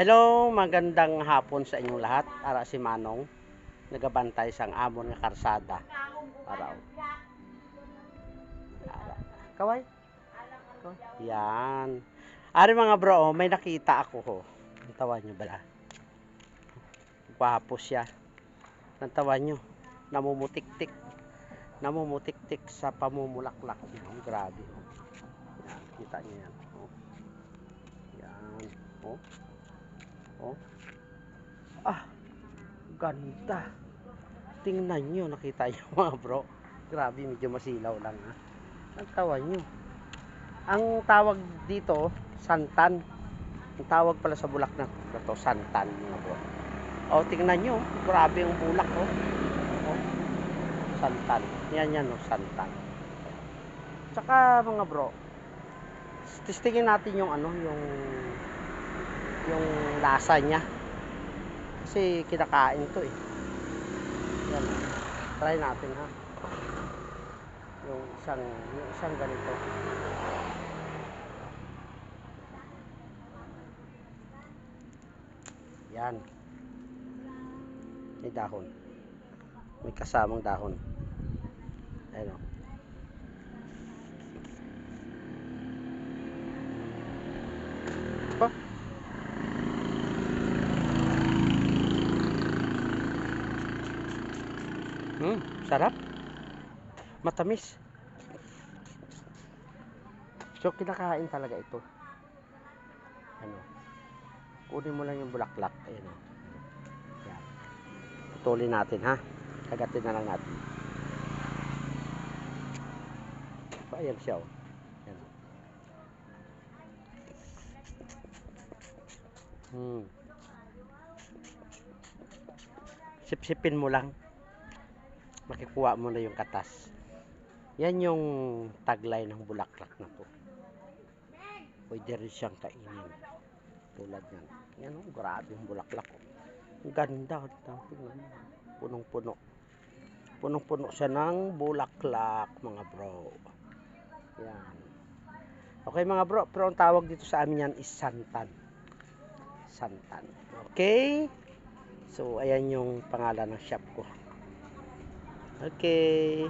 Hello, magandang hapon sa inyong lahat. Ara si Manong, nagabantay sang amon nga karsada. Araw. Kaway? Yan. Ari mga bro, may nakita ako ho. Tawan nyo bala. Gwapo siya. Tawan nyo. Namumutik-tik. Namumutik-tik sa pamumulaklak niya. Oh, grabe. Oh. Yan, kita nyo yan. Oh. Yan. Oh. Oh. Ah, ganda. Tingnan nyo, nakita nyo mga bro. Grabe, medyo masilaw lang ha. Ang tawan nyo. Ang tawag dito, santan. Ang tawag pala sa bulak na to, santan mga bro. O, tingnan nyo, grabe yung bulak oh. Oh. Santan. Yan oh, santan. Tsaka mga bro, testingin natin yung ano, yung lasa niya. Kasi kinakain to eh. Yan. Try natin ha. Yung isang ganito. Yan. May dahon. May kasamang dahon. Ayun o. Sarap. Matamis. So, kinakain talaga ito. Ano? Kunin mo lang yung bulaklak. Ayun o. Yan. Putulin natin ha. Kagatin na lang natin. So, ayan siya o. Yan. Sipsipin mo lang. Makikuha mo na yung katas. Yan yung taglay ng bulaklak na to. Pwede rin siyang kainin. Tulad yan. Yan o, grabe yung bulaklak. Ang ganda. Punong-puno. Punong-puno siya ng bulaklak, mga bro. Yan. Okay mga bro, pero ang tawag dito sa amin yan is santan. Santan. Okay? So, ayan yung pangalan ng shop ko. Okay.